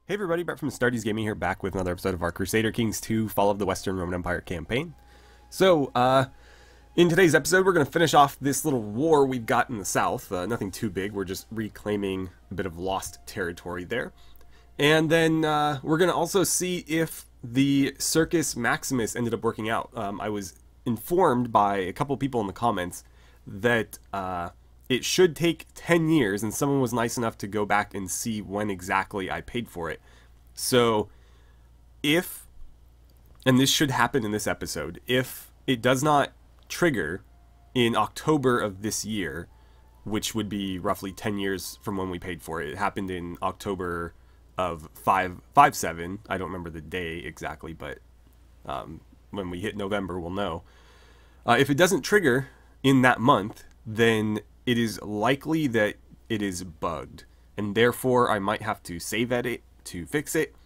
Hey everybody, Brett from AstartesGaming here, back with another episode of our Crusader Kings 2 Fall of the Western Roman Empire campaign. So, in today's episode, we're going to finish off this little war we've got in the south. Nothing too big, we're just reclaiming a bit of lost territory there. And then we're going to also see if the Circus Maximus ended up working out. I was informed by a couple people in the comments that it should take 10 years, and someone was nice enough to go back and see when exactly I paid for it. So, if, and this should happen in this episode, if it does not trigger in October of this year, which would be roughly 10 years from when we paid for it. It happened in October of 5/7. I don't remember the day exactly, but when we hit November, we'll know. If it doesn't trigger in that month, then it is likely that it is bugged, and therefore I might have to save edit to fix it.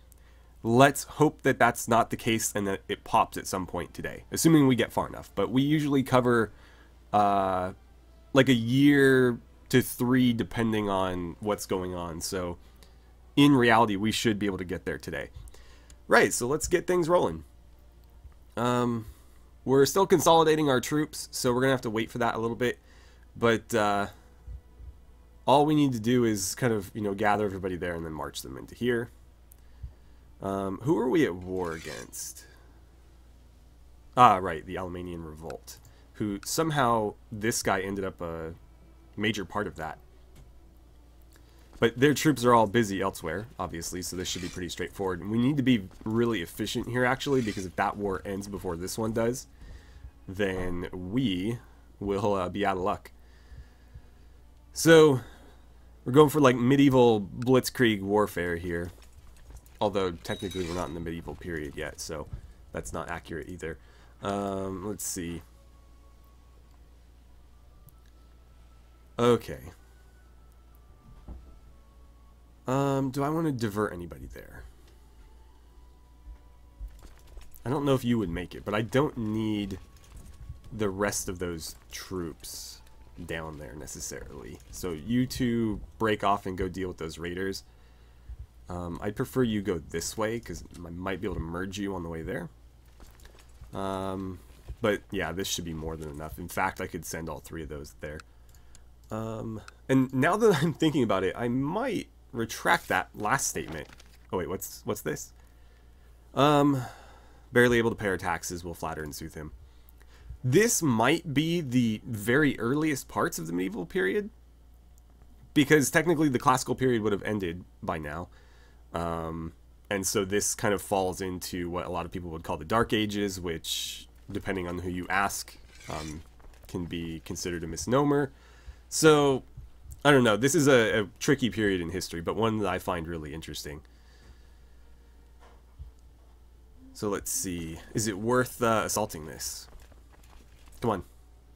Let's hope that that's not the case and that it pops at some point today, assuming we get far enough. But we usually cover like a year to 3 depending on what's going on, so in reality we should be able to get there today. Right, so let's get things rolling. We're still consolidating our troops, so we're gonna have to wait for that a little bit. But all we need to do is kind of, gather everybody there and then march them into here. Who are we at war against? Ah, right, the Alemannian Revolt. Who somehow, this guy ended up a major part of that. But their troops are all busy elsewhere, obviously, so this should be pretty straightforward. And we need to be really efficient here, actually, because if that war ends before this one does, then we will be out of luck. So, we're going for like medieval blitzkrieg warfare here. Although, technically we're not in the medieval period yet, so that's not accurate either. Let's see. Okay. Do I want to divert anybody there? I don't know if you would make it, but I don't need the rest of those troops down there necessarily. So you two break off and go deal with those raiders. I'd prefer you go this way because I might be able to merge you on the way there. But yeah, this should be more than enough. In fact, I could send all 3 of those there. And now that I'm thinking about it, I might retract that last statement. Oh wait, what's this? Barely able to pay our taxes will flatter and soothe him. This might be the very earliest parts of the medieval period, because technically the classical period would have ended by now. And so this kind of falls into what a lot of people would call the Dark Ages, which, depending on who you ask, can be considered a misnomer. So, I don't know, this is a tricky period in history, but one that I find really interesting. So let's see, is it worth assaulting this? Come on.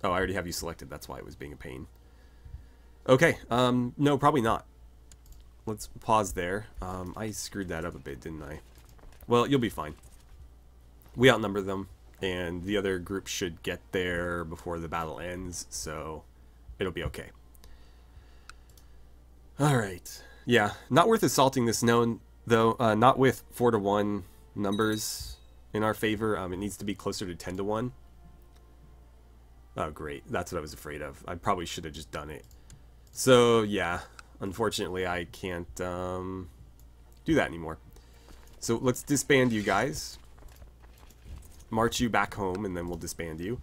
Oh, I already have you selected. That's why it was being a pain. Okay. No, probably not. Let's pause there. I screwed that up a bit, didn't I? Well, you'll be fine. We outnumber them, and the other group should get there before the battle ends, so it'll be okay. Alright. Yeah, not worth assaulting this known, though. Not with 4-to-1 numbers in our favor. It needs to be closer to 10-to-1. Oh, great. That's what I was afraid of. I probably should have just done it. So, yeah. Unfortunately, I can't do that anymore. So, let's disband you guys. March you back home, and then we'll disband you.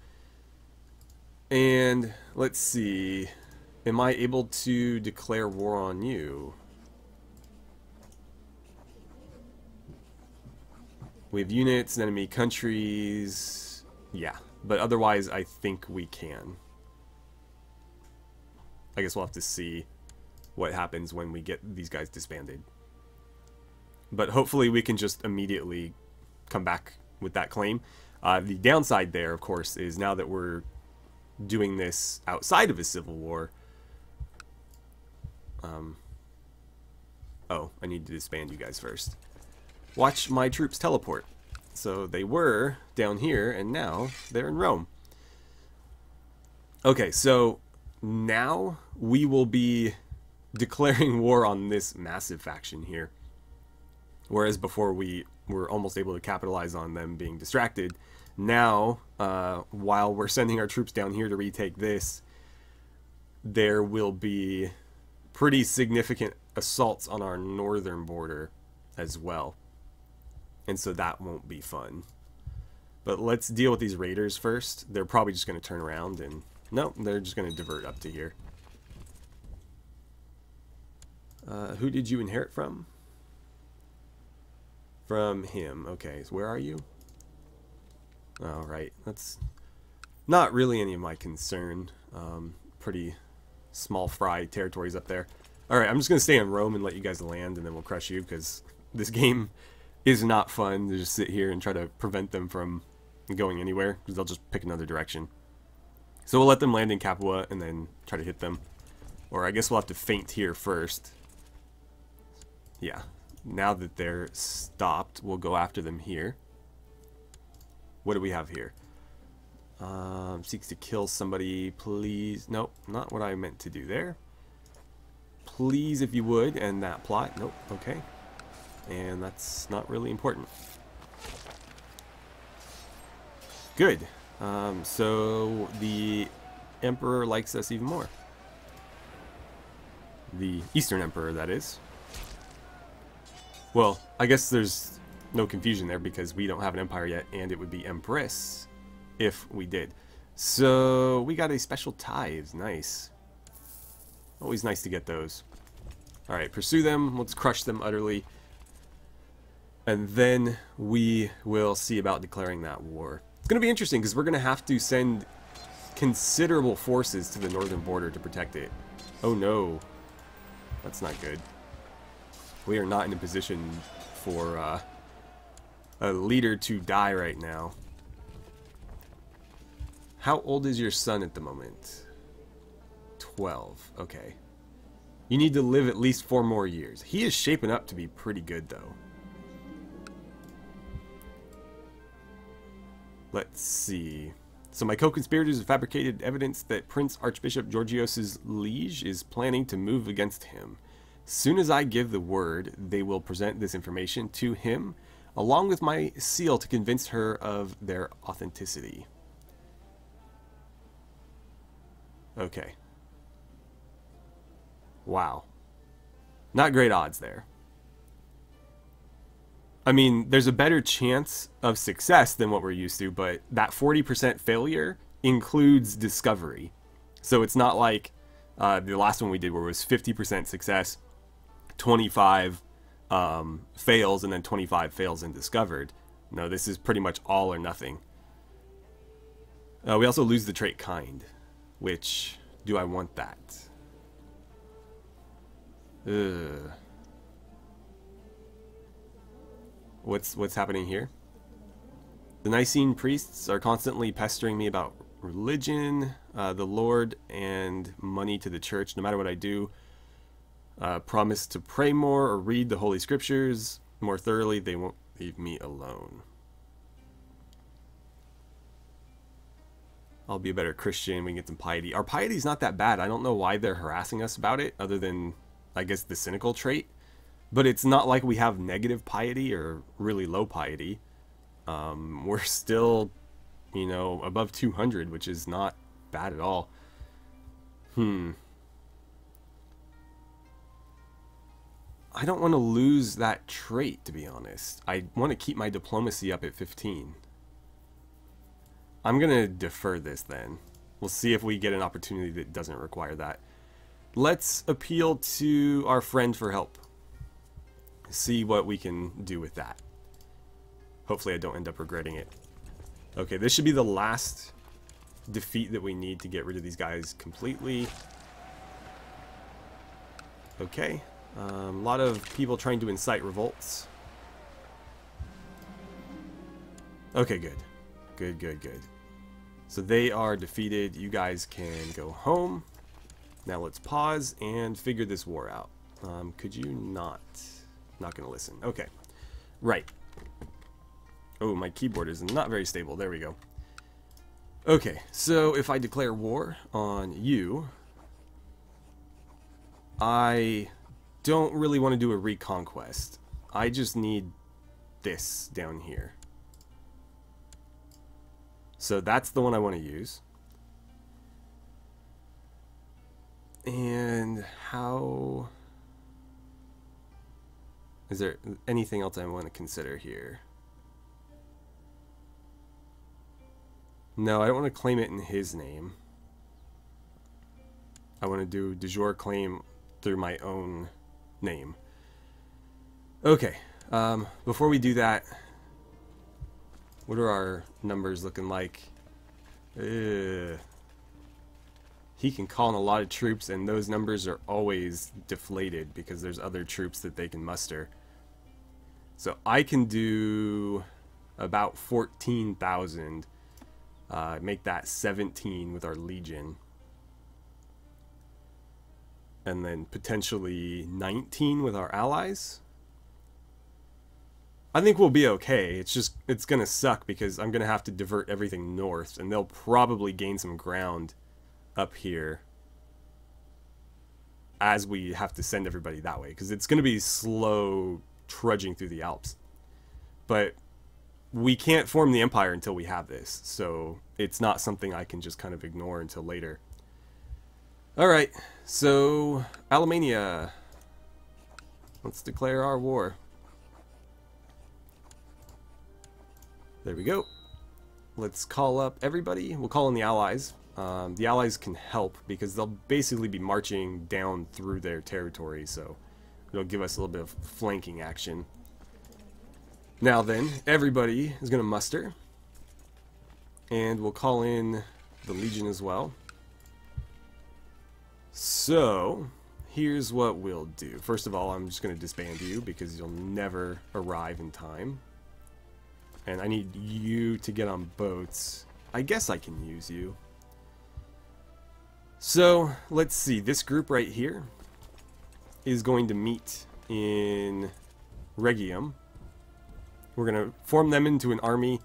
And, let's see. Am I able to declare war on you? We have units and enemy countries. Yeah. But otherwise, I think we can. I guess we'll have to see what happens when we get these guys disbanded. But hopefully we can just immediately come back with that claim. The downside there, of course, is now that we're doing this outside of a civil war. Oh, I need to disband you guys first. Watch my troops teleport. So they were down here, and now they're in Rome. Okay, so now we will be declaring war on this massive faction here. Whereas before we were almost able to capitalize on them being distracted. Now, while we're sending our troops down here to retake this, there will be pretty significant assaults on our northern border as well. And so that won't be fun. But let's deal with these raiders first. They're probably just going to turn around and... No, they're just going to divert up to here. Who did you inherit from? From him. Okay, so where are you? Oh, right. That's not really any of my concern. Pretty small fry territories up there. Alright, I'm just going to stay in Rome and let you guys land, and then we'll crush you, because this game is not fun to just sit here and try to prevent them from going anywhere, because they'll just pick another direction. So we'll let them land in Capua and then try to hit them. Or I guess we'll have to feint here first. Yeah. Now that they're stopped, we'll go after them here. What do we have here? Seeks to kill somebody, please. Nope, not what I meant to do there. Please, if you would, end that plot. Nope, okay. And that's not really important. Good. So the Emperor likes us even more. The Eastern Emperor, that is. Well, I guess there's no confusion there because we don't have an empire yet, and it would be Empress if we did. So we got a special tithes. Nice. Always nice to get those. Alright, pursue them. Let's crush them utterly. And then we will see about declaring that war. It's going to be interesting because we're going to have to send considerable forces to the northern border to protect it. Oh no. That's not good. We are not in a position for a leader to die right now. How old is your son at the moment? 12. Okay. You need to live at least 4 more years. He is shaping up to be pretty good, though. Let's see. So my co-conspirators have fabricated evidence that Prince Archbishop Georgios' liege is planning to move against him. Soon as I give the word, they will present this information to him, along with my seal to convince her of their authenticity. Okay. Wow. Not great odds there. I mean, there's a better chance of success than what we're used to, but that 40% failure includes discovery. So it's not like the last one we did where it was 50% success, 25 fails, and then 25 fails and discovered. No, this is pretty much all or nothing. We also lose the trait kind, which, do I want that? Ugh. What's happening here? The Nicene priests are constantly pestering me about religion, the Lord, and money to the church. No matter what I do, promise to pray more or read the Holy Scriptures more thoroughly. They won't leave me alone. I'll be a better Christian. We can get some piety. Our piety is not that bad. I don't know why they're harassing us about it, other than, I guess, the cynical trait. But it's not like we have negative piety or really low piety. We're still, you know, above 200, which is not bad at all. I don't want to lose that trait, to be honest. I want to keep my diplomacy up at 15. I'm going to defer this then. We'll see if we get an opportunity that doesn't require that. Let's appeal to our friend for help. See what we can do with that. Hopefully I don't end up regretting it. Okay, this should be the last defeat that we need to get rid of these guys completely. Okay. A lot of people trying to incite revolts. Okay, good. Good. So they are defeated. You guys can go home. Now let's pause and figure this war out. Could you not... Not gonna listen. Okay. Right. Oh, my keyboard is not very stable. There we go. Okay, so if I declare war on you, I don't really want to do a reconquest. I just need this down here. So that's the one I want to use. And how... Is there anything else I want to consider here? No, I don't want to claim it in his name. I want to do de jure claim through my own name. Okay, before we do that, what are our numbers looking like? He can call in a lot of troops, and those numbers are always deflated because there's other troops that they can muster. So I can do about 14,000, make that 17 with our Legion. And then potentially 19 with our allies. I think we'll be okay. It's gonna suck because I'm gonna have to divert everything north, and they'll probably gain some ground up here as we have to send everybody that way, because it's gonna be slow trudging through the Alps. But we can't form the empire until we have this, so it's not something I can just kind of ignore until later. Alright, so Alemania. Let's declare our war. There we go. Let's call up everybody. We'll call in the allies. The allies can help because they'll basically be marching down through their territory, so it'll give us a little bit of flanking action. Now then, everybody is going to muster. And we'll call in the Legion as well. So, here's what we'll do. First of all, I'm just going to disband you because you'll never arrive in time. And I need you to get on boats. I guess I can use you. So, let's see. This group right here is going to meet in Rhegium. We're going to form them into an army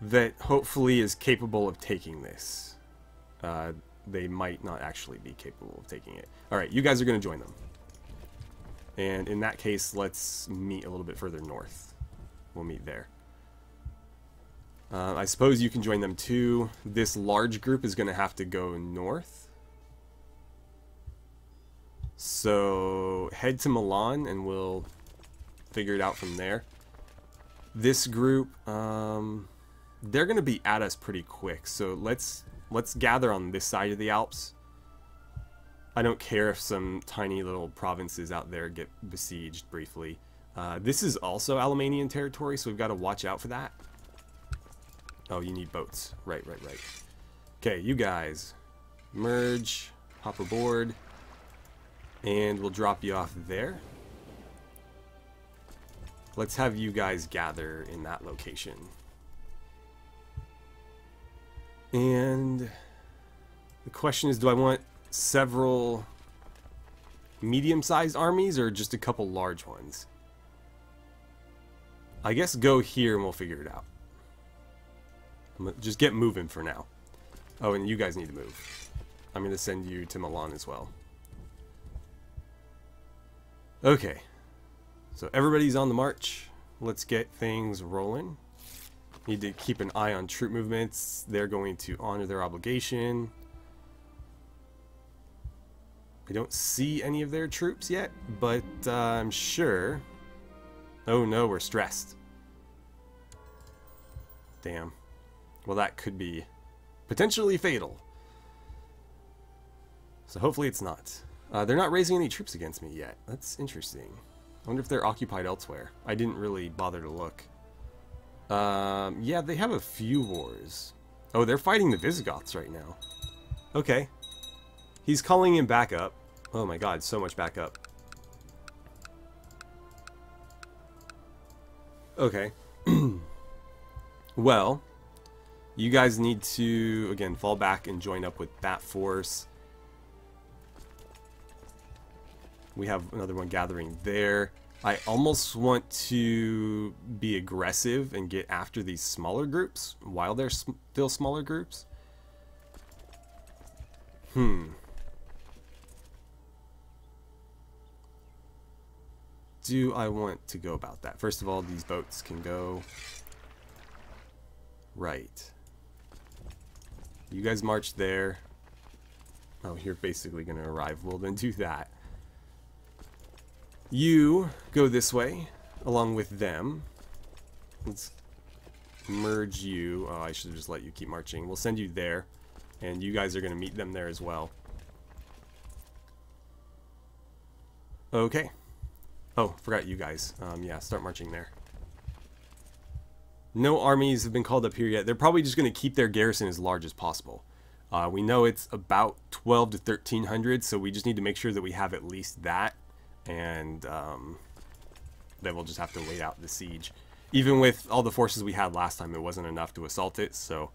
that hopefully is capable of taking this. They might not actually be capable of taking it. Alright, you guys are going to join them. And in that case, let's meet a little bit further north. We'll meet there. I suppose you can join them too. This large group is going to have to go north. So head to Milan and we'll figure it out from there. This group, they're going to be at us pretty quick. So let's gather on this side of the Alps. I don't care if some tiny little provinces out there get besieged briefly. This is also Alemanian territory, so we've got to watch out for that. Oh, you need boats. Right. Okay, you guys. Merge. Hop aboard. And we'll drop you off there. Let's have you guys gather in that location. And the question is, do I want several medium-sized armies or just a couple large ones? I guess go here and we'll figure it out. Just get moving for now. Oh, and you guys need to move. I'm going to send you to Milan as well. Okay. So everybody's on the march. Let's get things rolling. Need to keep an eye on troop movements. They're going to honor their obligation. I don't see any of their troops yet, but I'm sure... Oh no, we're stressed. Damn. Well, that could be potentially fatal. So hopefully it's not. They're not raising any troops against me yet. That's interesting. I wonder if they're occupied elsewhere. I didn't really bother to look. Yeah, they have a few wars. Oh, they're fighting the Visigoths right now. Okay. He's calling in backup. Oh my god, so much backup. Okay. Well, you guys need to, again, fall back and join up with that force. We have another one gathering there. I almost want to be aggressive and get after these smaller groups while they're still smaller groups. do I want to go about that? First of all, these boats can go right. You guys march there. Oh, you're basically going to arrive. Well, then do that. You go this way, along with them. Let's merge you. Oh, I should have just let you keep marching. We'll send you there, and you guys are going to meet them there as well. Okay. Oh, forgot you guys. Yeah, start marching there. No armies have been called up here yet. They're probably just going to keep their garrison as large as possible. We know it's about 12 to 1300, so we just need to make sure that we have at least that, and then we'll just have to wait out the siege. Even with all the forces we had last time, it wasn't enough to assault it, so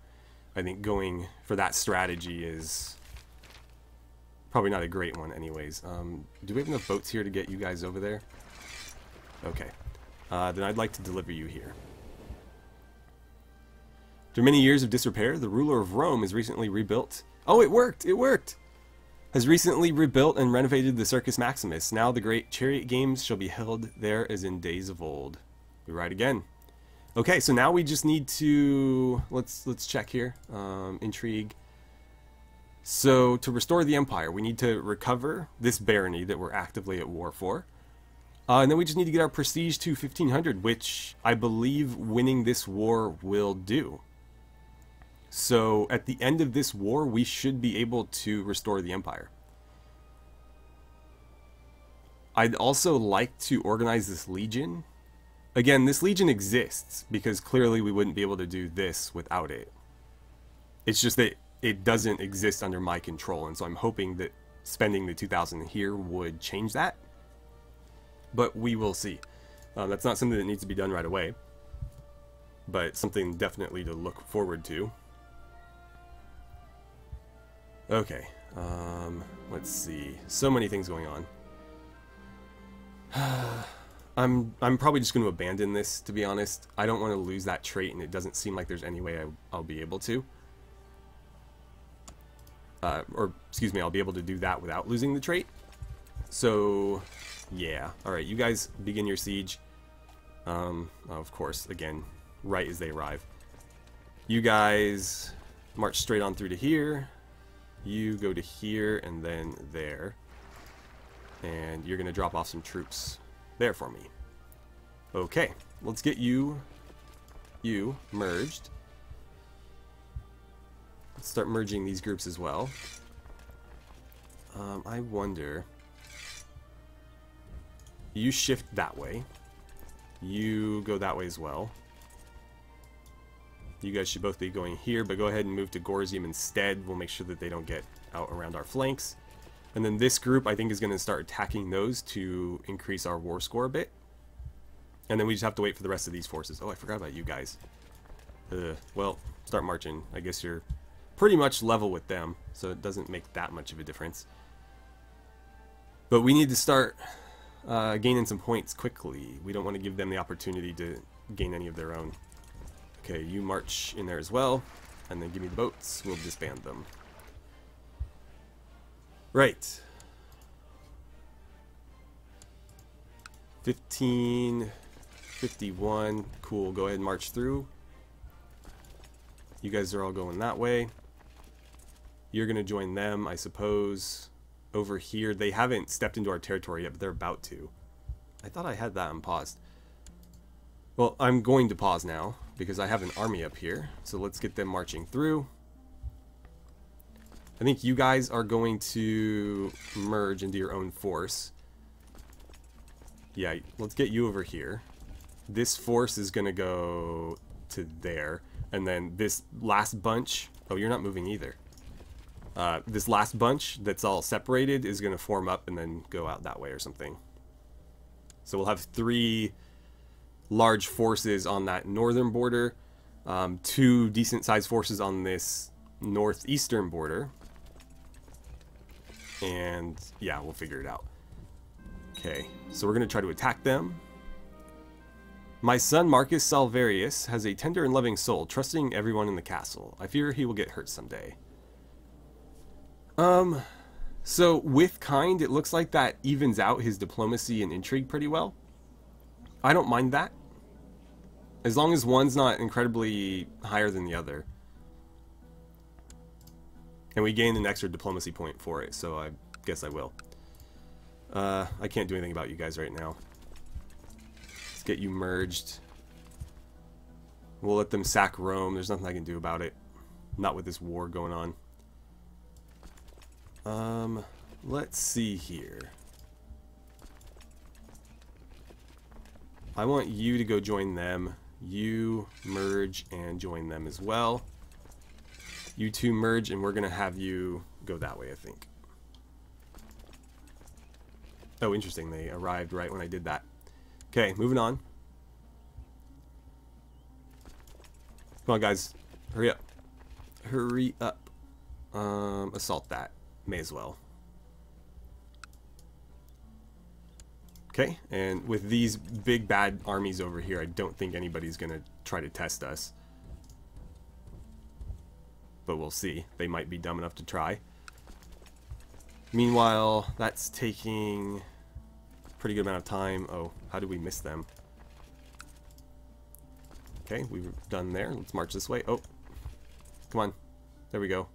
I think going for that strategy is probably not a great one anyways. Do we have enough boats here to get you guys over there? Okay. Then I'd like to deliver you here. After many years of disrepair, the ruler of Rome has recently rebuilt... Oh, it worked! It worked! Has recently rebuilt and renovated the Circus Maximus. Now the great chariot games shall be held there as in days of old. We ride again. Okay, so now we just need to... Let's check here. Intrigue. So, to restore the Empire, we need to recover this barony that we're actively at war for. And then we just need to get our prestige to 1500, which I believe winning this war will do. So, at the end of this war, we should be able to restore the Empire. I'd also like to organize this legion. Again, this legion exists because clearly we wouldn't be able to do this without it. It's just that it doesn't exist under my control, and so I'm hoping that spending the 2,000 here would change that. But we will see. That's not something that needs to be done right away, but something definitely to look forward to. Okay, let's see. So many things going on. I'm probably just going to abandon this, to be honest. I don't want to lose that trait, and it doesn't seem like there's any way I'll be able to. Or, excuse me, I'll be able to do that without losing the trait. So, yeah. Alright, you guys begin your siege. Of course, again, right as they arrive. You guys march straight on through to here. You go to here and then there. And you're going to drop off some troops there for me. Okay, let's get you merged. Let's start merging these groups as well. I wonder... You shift that way. You go that way as well. You guys should both be going here, but go ahead and move to Gorzium instead. We'll make sure that they don't get out around our flanks. And then this group, I think, is going to start attacking those to increase our war score a bit. And then we just have to wait for the rest of these forces. Oh, I forgot about you guys. Well, start marching. I guess you're pretty much level with them, so it doesn't make that much of a difference. But we need to start gaining some points quickly. We don't want to give them the opportunity to gain any of their own. Okay, you march in there as well, and then give me the boats. We'll disband them. Right. 1551. Cool, go ahead and march through. You guys are all going that way. You're going to join them, I suppose. Over here, they haven't stepped into our territory yet, but they're about to. I thought I had that unpaused. Well, I'm going to pause now, because I have an army up here. So let's get them marching through. I think you guys are going to merge into your own force. Yeah, let's get you over here. This force is going to go to there. And then this last bunch... Oh, you're not moving either. This last bunch that's all separated is going to form up and then go out that way or something. So we'll have 3 large forces on that northern border. 2 decent-sized forces on this northeastern border. And yeah, we'll figure it out. Okay, so we're going to try to attack them. My son Marcus Salvarius has a tender and loving soul, trusting everyone in the castle. I fear he will get hurt someday. So with kind, it looks like that evens out his diplomacy and intrigue pretty well. I don't mind that. As long as one's not incredibly higher than the other. And we gained an extra diplomacy point for it, so I guess I will. I can't do anything about you guys right now. Let's get you merged. We'll let them sack Rome. There's nothing I can do about it. Not with this war going on. Let's see here. I want you to go join them. You merge and join them as well. You two merge, and we're going to have you go that way, I think. Oh, interesting. They arrived right when I did that. Okay, moving on. Come on, guys. Hurry up. Hurry up. Assault that. May as well. Okay, and with these big bad armies over here, I don't think anybody's going to try to test us. But we'll see. They might be dumb enough to try. Meanwhile, that's taking a pretty good amount of time. Oh, how did we miss them? Okay, we've done there. Let's march this way. Oh, come on. There we go.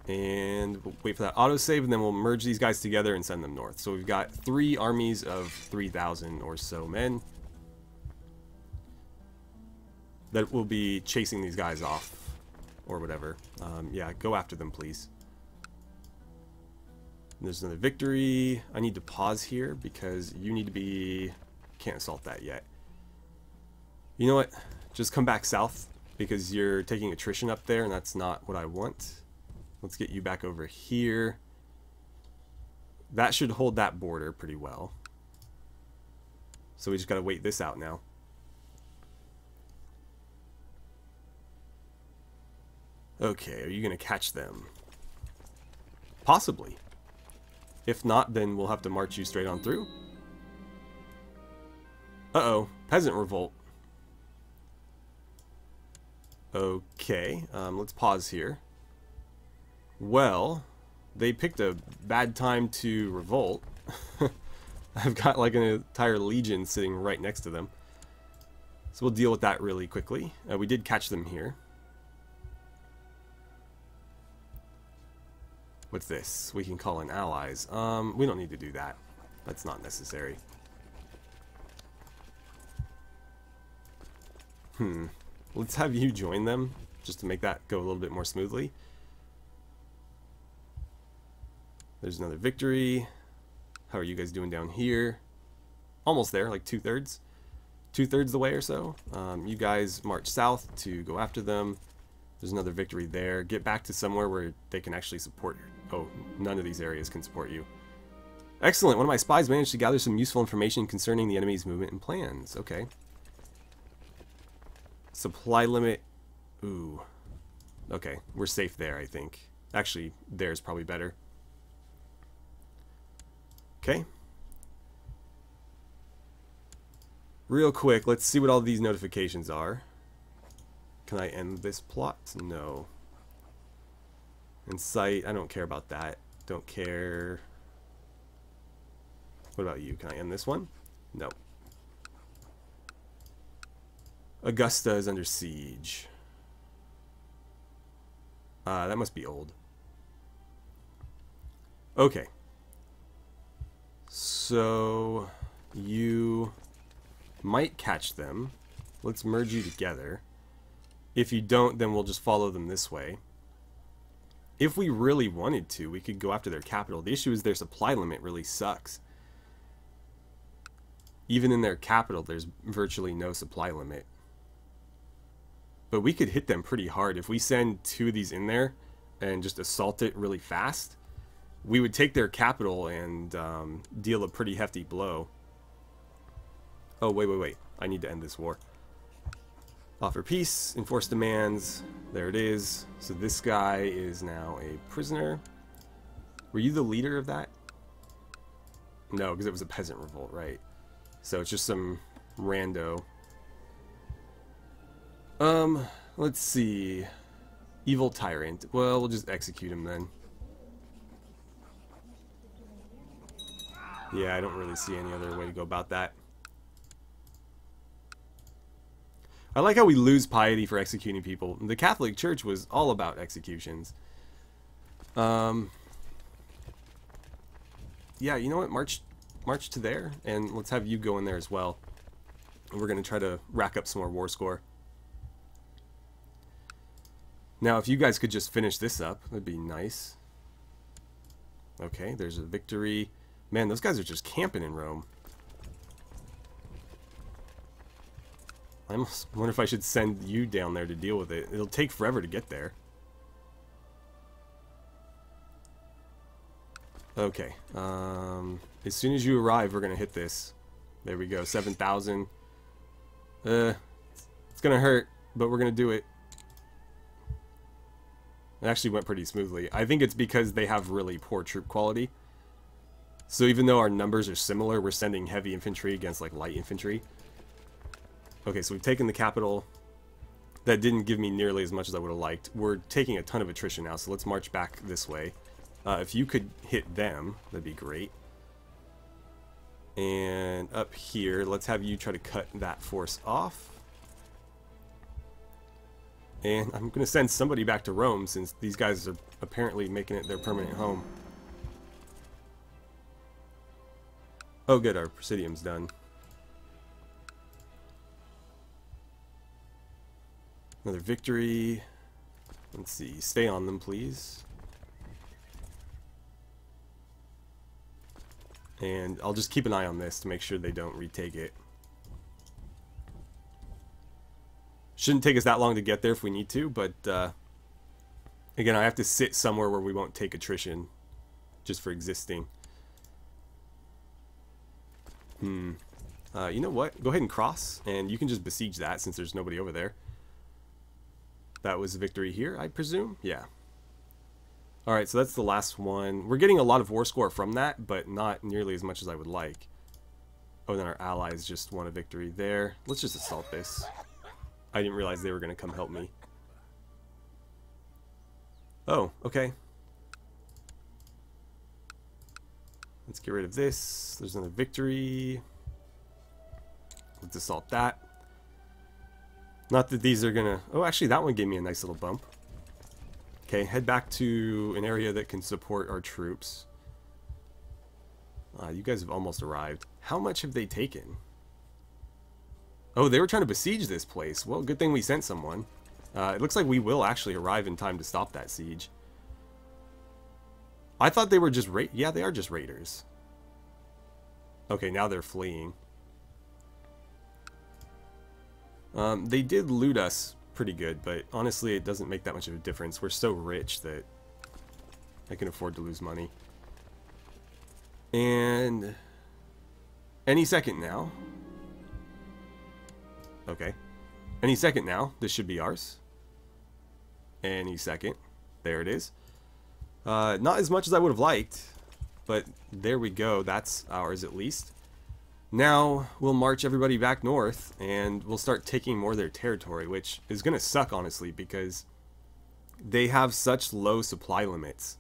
And we'll wait for that autosave, and then we'll merge these guys together and send them north. So we've got 3 armies of 3,000 or so men that will be chasing these guys off, or whatever. Yeah, go after them, please. And there's another victory. I need to pause here because you need to be... Can't assault that yet. You know what? Just come back south because you're taking attrition up there, and that's not what I want. Let's get you back over here. That should hold that border pretty well. So we just gotta wait this out now. Okay, are you gonna catch them? Possibly. If not, then we'll have to march you straight on through. Uh-oh, peasant revolt. Okay, let's pause here. Well, they picked a bad time to revolt. I've got like an entire legion sitting right next to them. So we'll deal with that really quickly. We did catch them here. What's this? We can call in allies. We don't need to do that. That's not necessary. Let's have you join them, just to make that go a little bit more smoothly. There's another victory. How are you guys doing down here? Almost there, like 2/3. 2/3 the way or so. You guys march south to go after them. There's another victory there. Get back to somewhere where they can actually support you. Oh, none of these areas can support you. Excellent. One of my spies managed to gather some useful information concerning the enemy's movement and plans. Okay. Supply limit. Ooh. Okay, we're safe there, I think. Actually, there's probably better. Okay. Real quick, let's see what all these notifications are. Can I end this plot? No. Incite, I don't care about that. Don't care. What about you? Can I end this one? No. Augusta is under siege. That must be old. Okay. So you might catch them. Let's merge you together. If you don't, then we'll just follow them this way. If we really wanted to, we could go after their capital. The issue is their supply limit really sucks. Even in their capital, there's virtually no supply limit. But we could hit them pretty hard. If we send 2 of these in there and just assault it really fast, we would take their capital and deal a pretty hefty blow. Oh, wait. I need to end this war. Offer peace, enforce demands. There it is. So this guy is now a prisoner. Were you the leader of that? No, because it was a peasant revolt, right? So it's just some rando. Let's see. Evil tyrant. Well, we'll just execute him then. Yeah, I don't really see any other way to go about that. I like how we lose piety for executing people. The Catholic Church was all about executions. Yeah, you know what? March to there, and let's have you go in there as well. And we're going to try to rack up some more war score. Now, if you guys could just finish this up, that'd be nice. Okay, there's a victory. Man, those guys are just camping in Rome. I almost wonder if I should send you down there to deal with it. It'll take forever to get there. Okay. As soon as you arrive, we're going to hit this. There we go. 7,000. It's going to hurt, but we're going to do it. It actually went pretty smoothly. I think it's because they have really poor troop quality. So even though our numbers are similar, we're sending heavy infantry against like light infantry. Okay, so we've taken the capital. That didn't give me nearly as much as I would have liked. We're taking a ton of attrition now, so let's march back this way. If you could hit them, that'd be great. And up here, let's have you try to cut that force off. And I'm going to send somebody back to Rome, since these guys are apparently making it their permanent home. Oh good, our Presidium's done. Another victory. Let's see, stay on them please. And I'll just keep an eye on this to make sure they don't retake it. Shouldn't take us that long to get there if we need to, but again, I have to sit somewhere where we won't take attrition just for existing. You know what? Go ahead and cross, and you can just besiege that since there's nobody over there. That was a victory here, I presume? Yeah. Alright, so that's the last one. We're getting a lot of war score from that, but not nearly as much as I would like. Oh, then our allies just won a victory there. Let's just assault this. I didn't realize they were going to come help me. Oh, okay. Let's get rid of this. There's another victory. Let's assault that. Not that these are gonna... Oh, actually, that one gave me a nice little bump. Okay, head back to an area that can support our troops. You guys have almost arrived. How much have they taken? Oh, they were trying to besiege this place. Well, good thing we sent someone. It looks like we will actually arrive in time to stop that siege. I thought they were just yeah, they are just raiders. Okay, now they're fleeing. They did loot us pretty good, but honestly it doesn't make that much of a difference. We're so rich that I can afford to lose money. And any second now. Okay. Any second now, this should be ours. Any second. There it is. Not as much as I would have liked, but there we go. That's ours at least. Now we'll march everybody back north and we'll start taking more of their territory, which is going to suck honestly because they have such low supply limits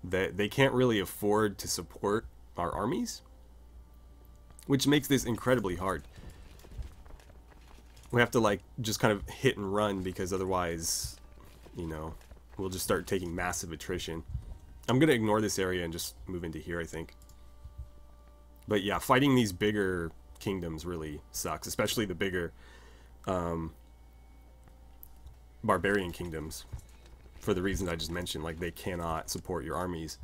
that they can't really afford to support our armies, which makes this incredibly hard. We have to like just kind of hit and run because otherwise, you know, we'll just start taking massive attrition. I'm going to ignore this area and just move into here, I think. But yeah, fighting these bigger kingdoms really sucks, especially the bigger barbarian kingdoms, for the reasons I just mentioned. Like, they cannot support your armies.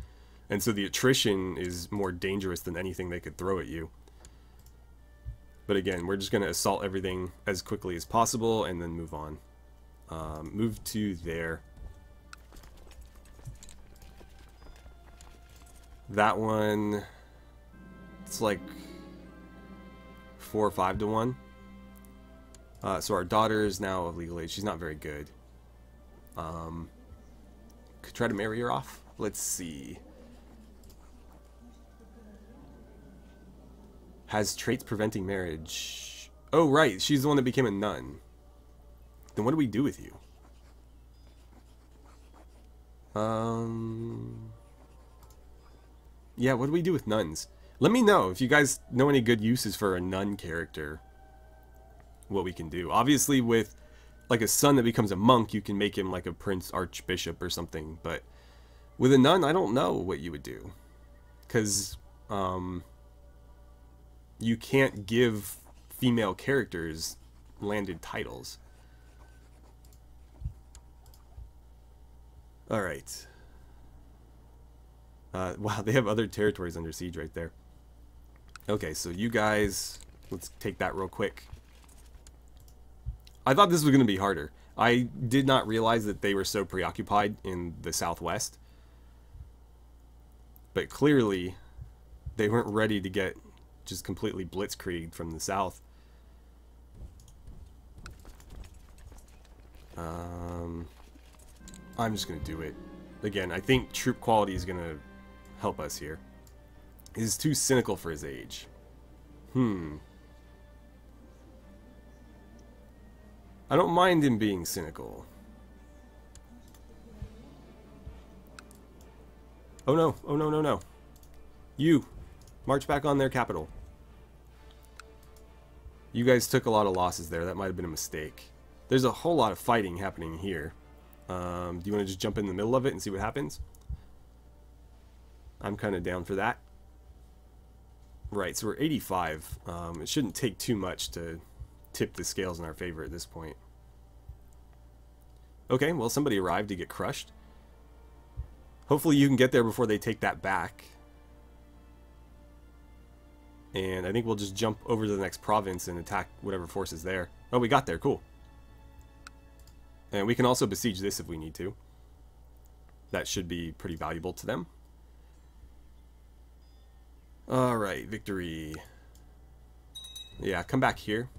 And so the attrition is more dangerous than anything they could throw at you. But again, we're just going to assault everything as quickly as possible and then move on. Move to there. That one, it's like 4 or 5 to 1. So our daughter is now of legal age. She's not very good. Could try to marry her off. Let's see. Has traits preventing marriage. Oh, right. She's the one that became a nun. Then what do we do with you? Yeah, what do we do with nuns? Let me know if you guys know any good uses for a nun character, what we can do. Obviously with like a son that becomes a monk, you can make him like a prince archbishop or something, but with a nun, I don't know what you would do. Because you can't give female characters landed titles. Alright. Wow, they have other territories under siege right there. Okay, so you guys, let's take that real quick. I thought this was going to be harder. I did not realize that they were so preoccupied in the southwest. But clearly, they weren't ready to get just completely blitzkrieged from the south. I'm just going to do it. Again, I think troop quality is going to help us here. He's too cynical for his age. I don't mind him being cynical. Oh no, oh no, no, no. You, march back on their capital. You guys took a lot of losses there. That might have been a mistake. There's a whole lot of fighting happening here. Do you want to just jump in the middle of it and see what happens? I'm kind of down for that. Right, so we're 85. It shouldn't take too much to tip the scales in our favor at this point. Okay, well, somebody arrived to get crushed. Hopefully you can get there before they take that back. And I think we'll just jump over to the next province and attack whatever force is there. Oh, we got there, cool. And we can also besiege this if we need to. That should be pretty valuable to them. Alright, victory. Yeah, come back here.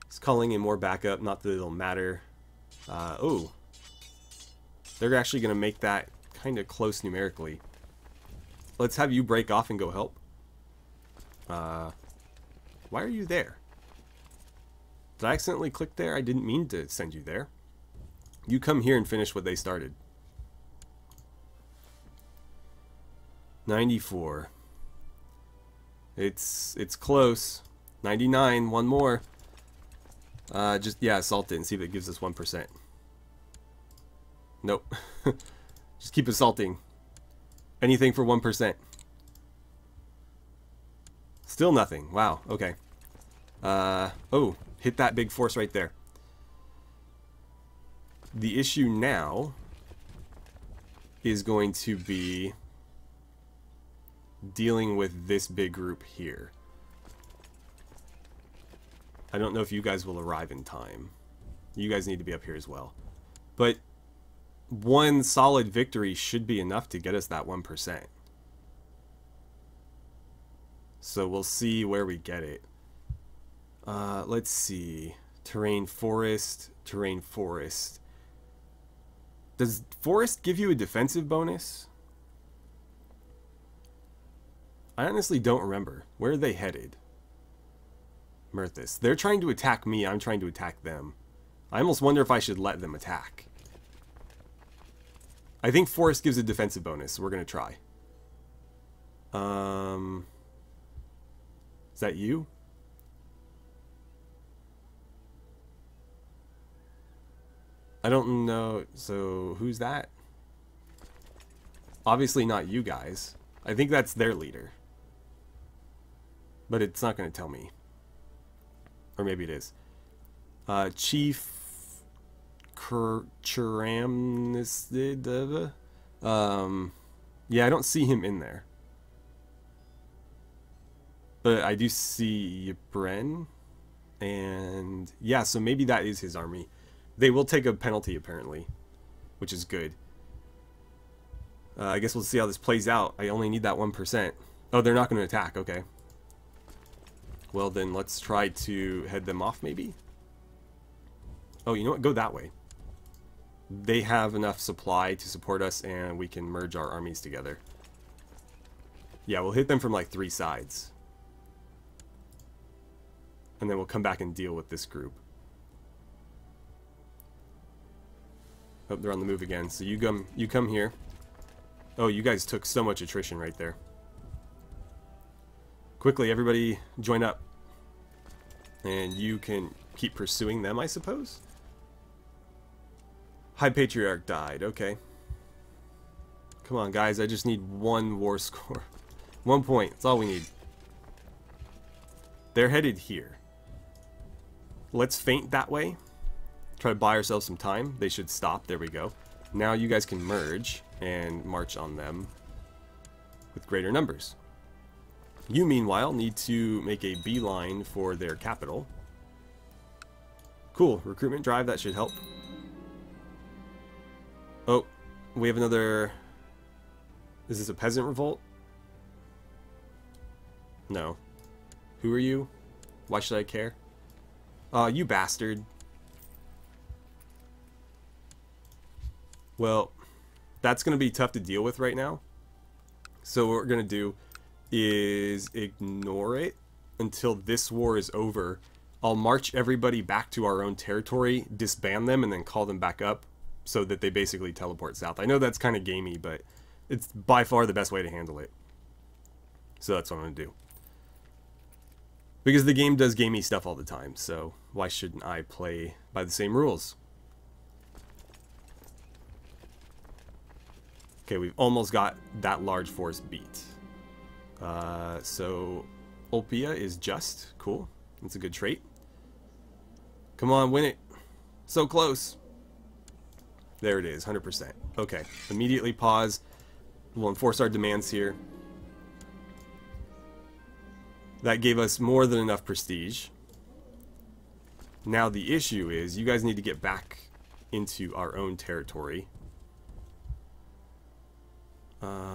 He's calling in more backup, not that it'll matter. Oh. They're actually going to make that kind of close numerically. Let's have you break off and go help. Why are you there? Did I accidentally click there? I didn't mean to send you there. You come here and finish what they started. 94. It's close. 99, one more. Just, yeah, assault it and see if it gives us 1%. Nope. Just keep assaulting. Anything for 1%. Still nothing. Wow, okay. Oh, hit that big force right there. The issue now is going to be dealing with this big group here. I don't know if you guys will arrive in time. You guys need to be up here as well. But one solid victory should be enough to get us that 1%. So we'll see where we get it. Let's see. Terrain forest, terrain forest. Does forest give you a defensive bonus? I honestly don't remember. Where are they headed? Mirthus. They're trying to attack me. I'm trying to attack them. I almost wonder if I should let them attack. I think forest gives a defensive bonus. So we're going to try. Is that you? I don't know. So who's that? Obviously not you guys. I think that's their leader. But it's not going to tell me. Or maybe it is. Chief Churamnistid. Yeah, I don't see him in there. But I do see Bren. And yeah, so maybe that is his army. They will take a penalty apparently, which is good. I guess we'll see how this plays out. I only need that 1%. Oh, they're not going to attack. Okay. Well, then let's try to head them off, maybe? Oh, you know what? Go that way. They have enough supply to support us, and we can merge our armies together. Yeah, we'll hit them from like 3 sides. And then we'll come back and deal with this group. Oh, they're on the move again. So you come here. Oh, you guys took so much attrition right there. Quickly, everybody join up. And you can keep pursuing them, I suppose? High Patriarch died. Okay. Come on, guys. I just need one war score. 1 point. That's all we need. They're headed here. Let's feint that way. Try to buy ourselves some time. They should stop. There we go. Now you guys can merge and march on them with greater numbers. You, meanwhile, need to make a beeline for their capital. Cool. Recruitment drive. That should help. Oh, we have another... Is this a peasant revolt? No. Who are you? Why should I care? You bastard. Well, that's going to be tough to deal with right now. So what we're going to do is ignore it until this war is over. I'll march everybody back to our own territory, disband them, and then call them back up so that they basically teleport south. I know that's kind of gamey, but it's by far the best way to handle it. So that's what I'm going to do. Because the game does gamey stuff all the time, so why shouldn't I play by the same rules? Okay, we've almost got that large force beat. So Olpia is just. Cool. That's a good trait. Come on, win it. So close. There it is, 100%. Okay, immediately pause. We'll enforce our demands here. That gave us more than enough prestige. Now the issue is, you guys need to get back into our own territory.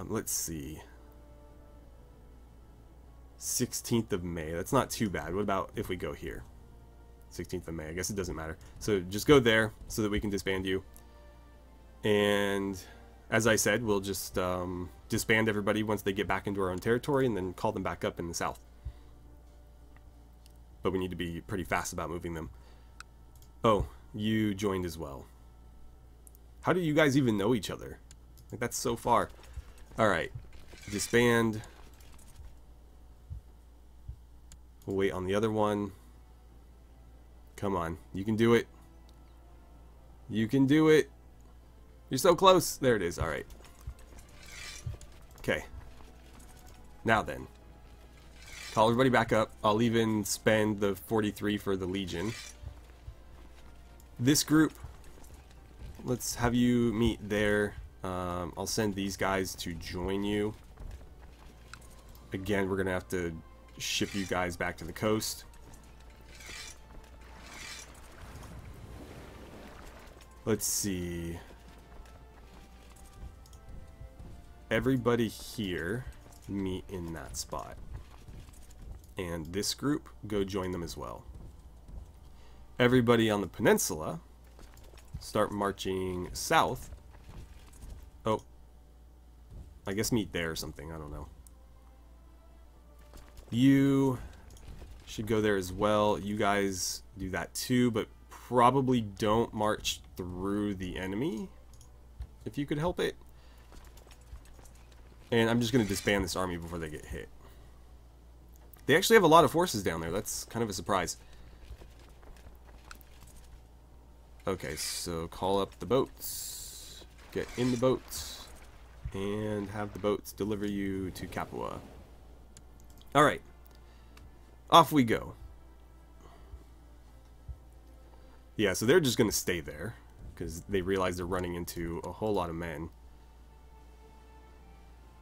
Let's see. 16th of May. That's not too bad. What about if we go here? 16th of May. I guess it doesn't matter. So just go there so that we can disband you. And as I said, we'll just disband everybody once they get back into our own territory and then call them back up in the south. But we need to be pretty fast about moving them. Oh, you joined as well. How do you guys even know each other? Like, that's so far. Alright. Disband. We'll wait on the other one. Come on. You can do it. You can do it. You're so close. There it is. Alright. Okay. Now then. Call everybody back up. I'll even spend the 43 for the Legion. This group, let's have you meet there. I'll send these guys to join you. Again, we're going to have to ship you guys back to the coast. Let's see. Everybody here meet in that spot. And this group, go join them as well. Everybody on the peninsula, start marching south. Oh. I guess meet there or something. I don't know. You should go there as well. You guys do that too, but probably don't march through the enemy if you could help it. And I'm just going to disband this army before they get hit. They actually have a lot of forces down there. That's kind of a surprise. Okay, so call up the boats. Get in the boats. And have the boats deliver you to Capua. Alright. Off we go. Yeah, so they're just going to stay there. Because they realize they're running into a whole lot of men.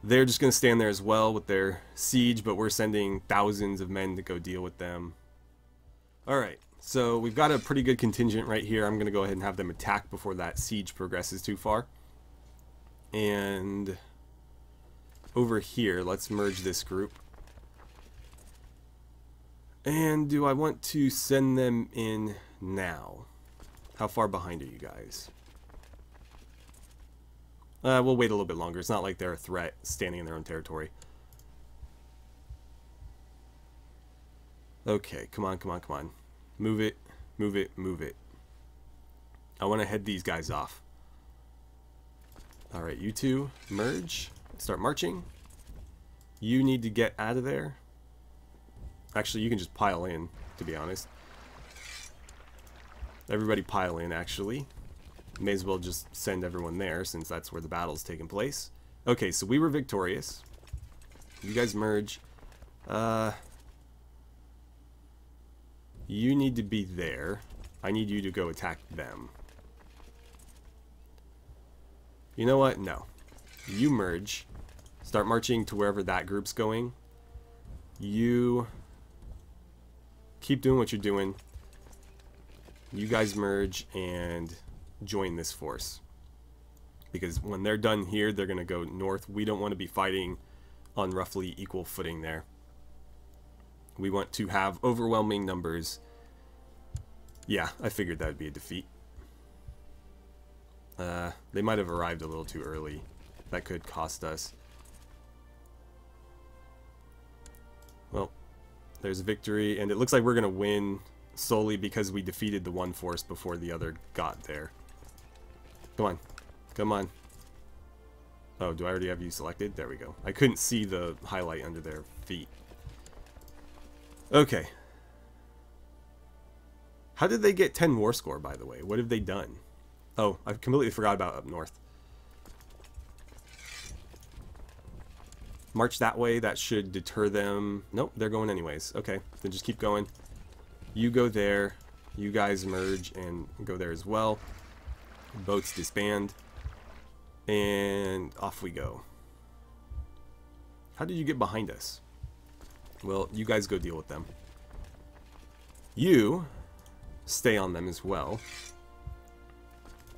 They're just going to stand there as well with their siege, but we're sending thousands of men to go deal with them. Alright, so we've got a pretty good contingent right here. I'm going to go ahead and have them attack before that siege progresses too far. And over here, let's merge this group. And do I want to send them in now? How far behind are you guys? We'll wait a little bit longer. It's not like they're a threat standing in their own territory. Okay, come on, come on, come on. Move it, move it, move it. I want to head these guys off. Alright, you two, merge. Start marching. You need to get out of there. Actually, you can just pile in, to be honest. Everybody pile in, actually. May as well just send everyone there, since that's where the battle's taking place. Okay, so we were victorious. You guys merge. You need to be there. I need you to go attack them. You know what? No. You merge. Start marching to wherever that group's going. You keep doing what you're doing. You guys merge and join this force. Because when they're done here, they're going to go north. We don't want to be fighting on roughly equal footing there. We want to have overwhelming numbers. Yeah, I figured that would be a defeat. They might have arrived a little too early. That could cost us. Well, there's a victory, and it looks like we're going to win solely because we defeated the one force before the other got there. Come on. Come on. Oh, do I already have you selected? There we go. I couldn't see the highlight under their feet. Okay. How did they get 10 war score, by the way? What have they done? Oh, I completely forgot about up north. March that way. That should deter them. Nope, they're going anyways. Okay, then just keep going. You go there. You guys merge and go there as well. Boats disband. And off we go. How did you get behind us? Well, you guys go deal with them. You stay on them as well.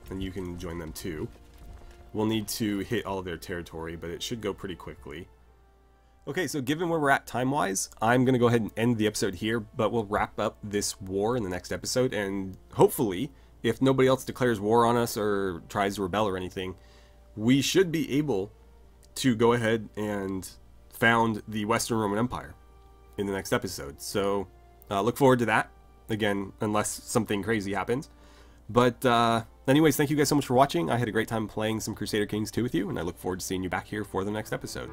And you can join them too. We'll need to hit all of their territory, but it should go pretty quickly. Okay, so given where we're at time-wise, I'm going to go ahead and end the episode here, but we'll wrap up this war in the next episode, and hopefully, if nobody else declares war on us or tries to rebel or anything, we should be able to go ahead and found the Western Roman Empire in the next episode. So, look forward to that, again, unless something crazy happens. But, anyways, thank you guys so much for watching. I had a great time playing some Crusader Kings 2 with you, and I look forward to seeing you back here for the next episode.